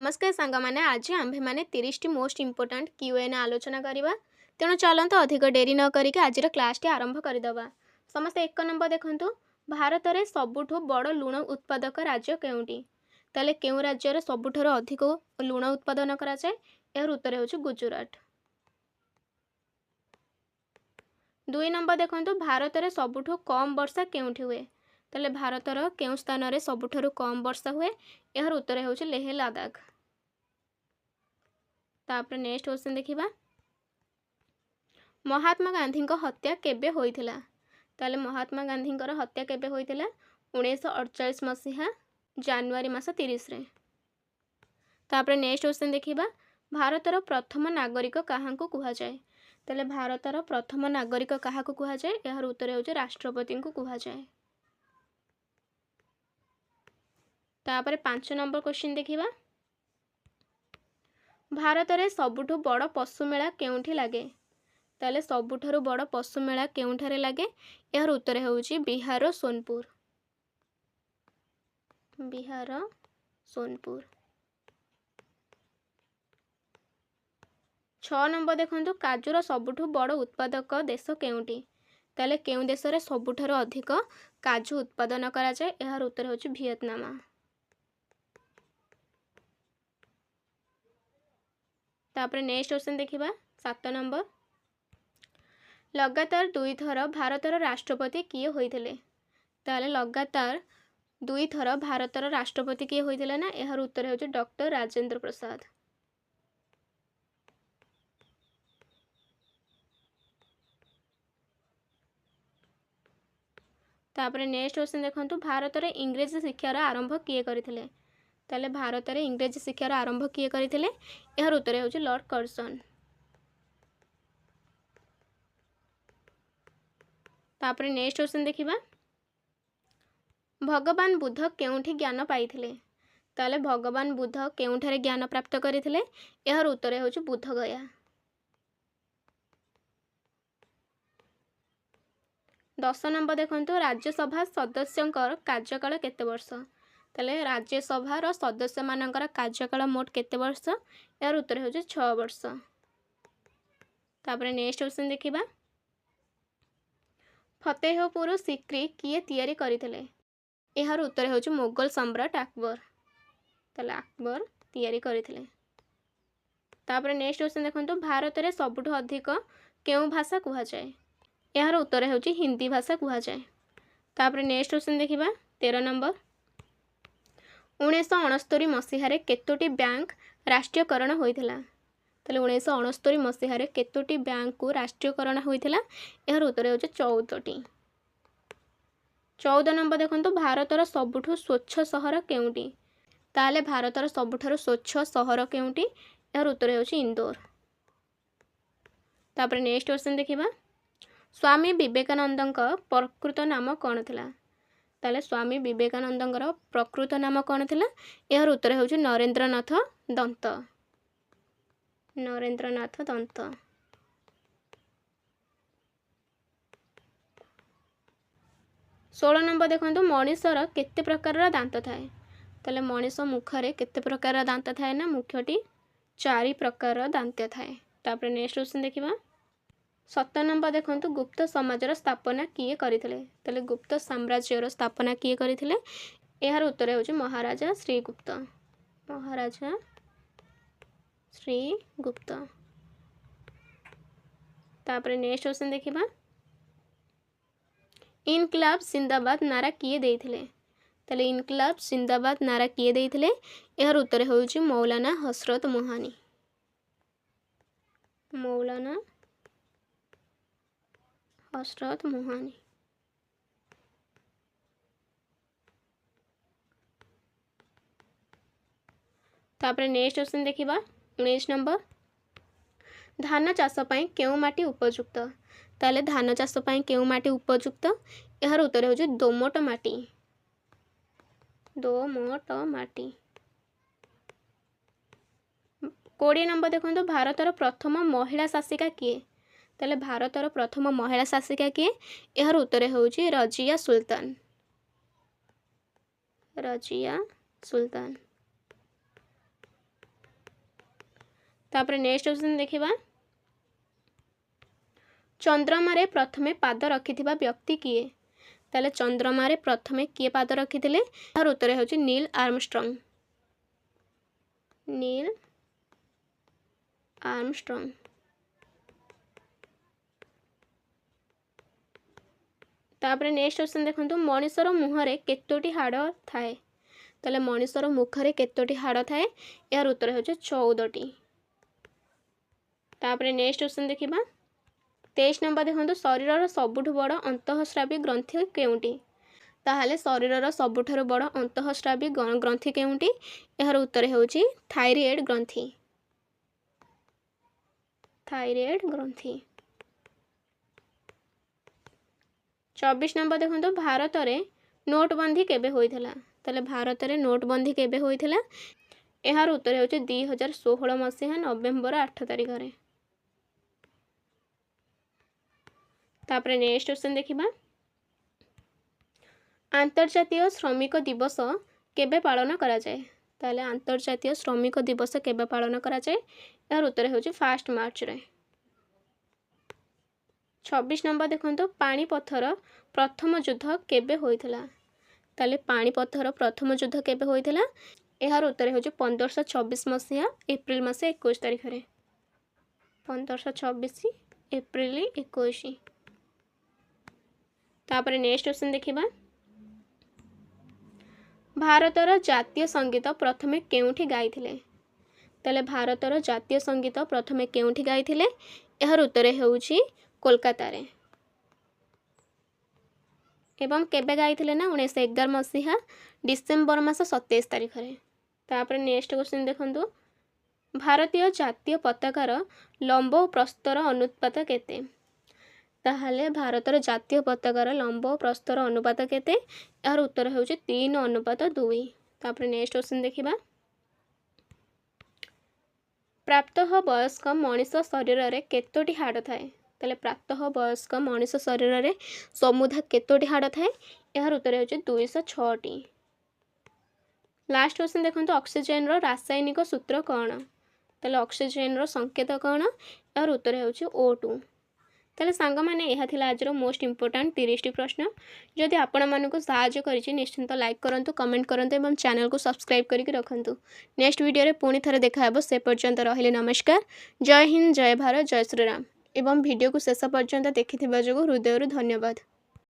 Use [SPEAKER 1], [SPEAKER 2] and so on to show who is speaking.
[SPEAKER 1] नमस्कार सांग मैंने आज आम्भे मैंने 30 टी मोस्ट इम्पोर्टाट क्यूएन आलोचना करवा। तेणु चलते अधिक डेरी न करिके आज क्लास टी आरंभ करदे। समस्त एक नंबर देखु भारत में सबुठ बड़ लुण उत्पादक राज्य केउटी? ताले केउ राज्य सबुठ अधिक लुण उत्पादन कराए? यार उत्तर होउछि गुजरात। 2 नंबर देखु भारत में सबुठ कम वर्षा केउठी हुए? ताले भारतर केउ स्थान में सबुठारु कम वर्षा हुए? यार उत्तर होउछि लेह लद्दाख। तापर नेक्स्ट क्वेश्चन देखिबा, महात्मा गांधी हत्या केबे होइथिला? ताले महात्मा गांधी हत्या केबे होइथिला? 1948 मसीहा जनवरी मास 30 रे। तापर नेक्स्ट क्वेश्चन देखिबा, भारतर प्रथम नागरिक काहाकू कुहा जाए? ताले भारतर प्रथम नागरिक काहाकू कुहा जाए? यार उत्तर होउछि राष्ट्रपति को कुहा जाए। तापर 5 नंबर क्वेश्चन देखिबा, भारत में सबुठ बड़ पशु मेला केउठी लागे? ताले सबुठारु बड़ पशु मेला केउठारे लागे? यार उत्तर होउछि बिहार सोनपुर। बिहार सोनपुर। 6 नंबर देखंतु, काजूर सबुठ बड़ उत्पादक देश केउठी? ताले केउ देश रे सबुठारु अधिक काजू उत्पादन करा जाए? यार उत्तर होउछि वियतनाम। तापर नेक्स्ट क्वेश्चन देखिबा 7 नंबर, लगातार 2 थर भारतर राष्ट्रपति किए होइथिले? ताले लगातार 2 थर भारतर राष्ट्रपति किए होइथिले ना? यार उत्तर होउछि डॉक्टर राजेंद्र प्रसाद। तापर नेक्स्ट क्वेश्चन देखंतु, भारत में इंग्रेजी शिक्षार आरंभ किए करथिले? ताले भारत में इंग्रेजी शिक्षार आरंभ किए करथिले? यार उत्तर होउछि लॉर्ड कर्जन। तापर नेक्स्ट क्वेश्चन देखिबा, भगवान बुद्ध केउठी ज्ञान पाइथिले? ताले भगवान बुद्ध केउठारे ज्ञान प्राप्त करथिले? यार उत्तर होउछि बुद्ध गया। 10 नंबर देखंतु, राज्यसभा सदस्यंकर कार्यकाल केते वर्ष? ताले राज्यसभा सदस्य मानकर कार्यकाल मोट केते वर्ष? यार उत्तर होउछि 6 वर्ष। तापर नेक्स्ट क्वेश्चन देखिबा, फतेहपुर सिक्री किए तैयारी करथिले? यार उत्तर होउछि मुगल सम्राट अकबर। ताले अकबर तैयारी करथिले। तापर नेक्स्ट क्वेश्चन देखंतु, भारत में सबुठ अधिक केउ भाषा कुहा जाए? यार उत्तर होउछि हिंदी भाषा कुहा जाए। तापर नेक्स्ट क्वेश्चन देखिबा 13 नंबर, 1969 मसीह केतोटी बैंक राष्ट्रीयकरण होइथिला? ताले 1969 मसीह केतोटी बैंक को राष्ट्रीयकरण होइथिला? यार उत्तर होउछि 14टी। 14 नंबर देखंतु, भारतर सबुठ स्वच्छ शहर केउटी? ताले भारतर सबुठारु स्वच्छ शहर केउटी? यार उत्तर होउछि इंदौर। तापर नेक्स्ट क्वेश्चन देखिबा, स्वामी विवेकानंद प्रकृत नाम कौन थिला? ताले स्वामी विवेकानंद प्रकृत नाम कौन थिला? यार उत्तर होउछि नरेंद्रनाथ दत्त। नरेंद्रनाथ दत्त। 16 नंबर देखंतु, मनीषर केते प्रकार दांत थाए? ताले मनीष मुखरे केते प्रकार दांत थाए ना? मुख्यटी 4 प्रकार दांत थाए। तापर नेक्स्ट क्वेश्चन देखिबा 17 नंबर देखंतु, गुप्त समाजर स्थापना किए करथिले? ताले गुप्त साम्राज्यर स्थापना किए करथिले? यार उत्तर होउछि महाराजा श्रीगुप्त। महाराजा श्रीगुप्त। तापर नेक्स्ट क्वेश्चन देखिबा, इनकलाब जिंदाबाद नारा किए देइथिले? ताले इनकलाब जिंदाबाद नारा किए देइथिले? यार उत्तर होउछि मौलाना हजरत मोहानी। मौलाना हजरत मोहानी। तापर नेक्स्ट क्वेश्चन देखिबा 19 नंबर, धान चाष पई केउ माटी उपयुक्त? ताले धान चाष पई केउ माटी उपयुक्त? यार उत्तर होउछि दोमट माटी। दोमट माटी। 20 नंबर देखंतु, भारतर प्रथम महिला शासिका किए? ताले भारतर प्रथम महिला शासिका किए? यार उत्तर होउछि रजिया सुल्तान। रजिया सुल्तान। तापर नेक्स्ट क्वेश्चन देखिबा चंद्रमा रे प्रथमे पाद रखिथिबा व्यक्ति किए ताले चंद्रमा रे प्रथमे किए पाद रखिथिले तार उत्तर हेउची नील आर्मस्ट्रॉन्ग। Neil Armstrong. तापर नेक्स्ट क्वेश्चन देखंतु मनुष्यर मुहरे केतोटी हाड़ थाए ताले मनुष्यर मुखरे केतोटी हाड़ थाए यार उत्तर हेउची 14टी। तापर नेक्स्ट क्वेश्चन देखिबा 23 नंबर देखंतु शरीरर सबुठु बड़ अंतःस्रावी ग्रंथि केउंटी ताहाले शरीरर सबुठारु बड़ अंतःस्रावी ग्रंथि केउंटी यार उत्तर हेउची थायराइड ग्रंथि। थायराइड ग्रंथि। 24 नंबर देखंतु भारत रे नोटबंदी केबे होइथिला ताले भारत रे नोटबंदी केबे होइथिला यार उत्तर हेउची 2016 मसीहा नवेम्बर 8 तारिख रे। तापर नेक्स्ट क्वेश्चन देखिबा अंतर्जातीय श्रमिक दिवस केबे पालन करा जाए ताले अंतर्जातीय श्रमिक दिवस केबे पालन करा जाए यार उत्तर हेउची 1 मार्च रे। 26 नंबर देखंतु पाणीपथर प्रथम युद्ध केबे होइथिला ताले पाणीपथर प्रथम युद्ध केबे होइथिला यार उत्तर हेउची 1526 मसीहा एप्रिल मास 21 तारिख रे। 1526 एप्रिल 21। तापर नेक्स्ट क्वेश्चन देखिबा भारतर जातीय संगीत प्रथमे केउठी गाइथिले ताले भारतर जातीय संगीत प्रथमे केउठी गाइथिले यार उत्तर हेउची कोलकाता रे। एवं केबे गाइथिले ना 1911 मसीहा डिसेम्बर मास 27 तारिख रे। तापर नेक्स्ट क्वेश्चन देखंतु भारतीय जातीय पताकार लंब और प्रस्तर अनुपात केते ताहाले भारतर जातीय पताकार लंब और प्रस्तर अनुपात केते यार उत्तर हेउची 3:2। तापर नेक्स्ट क्वेश्चन देखिबा प्राप्त वयस्क मनीष शरीर रे केतोटी हाड़ थाए ताले प्राप्त वयस्क मनीष शरीर रे समुदाय केतोटी हाड़ थाए यार उत्तर हेउची 206टी। लास्ट क्वेश्चन देखंतु ऑक्सीजन रो रासायनिक सूत्र कोन ताले ऑक्सीजन रो संकेत कोन यार उत्तर हेउची O2। ताले सांग माने यह थिला आज रो मोस्ट इंपोर्टेंट 30टी प्रश्न जदि आपण मानको सहाय्य करिछि निश्चिंत लाइक करंतु कमेंट करंतु एवं चैनल को सब्सक्राइब करके रखंतु। नेक्स्ट वीडियो रे पुणी थरे देखा हेबो से पर्यंत रहिले नमस्कार। जय हिंद जय भारत जय श्री राम एवं वीडियो को शेष पर्यंत देखिथिबा जोगु हृदयरु धन्यवाद।